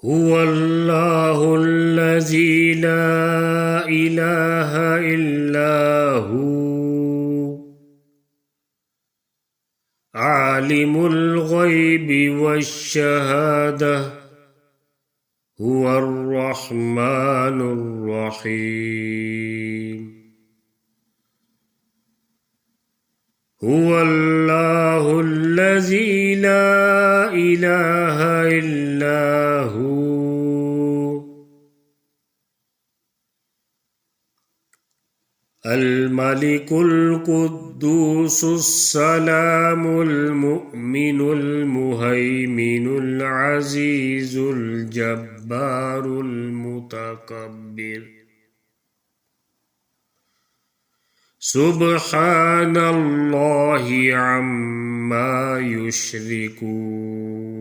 هو الله الذي لا إله إلا هو عالم الغيب والشهادة هو الرحمن الرحيم هو الله الذي لا إله إلا هو الملك القدوس السلام المؤمن المهيمن العزيز الجبار المتكبر سبحان الله عما يشركون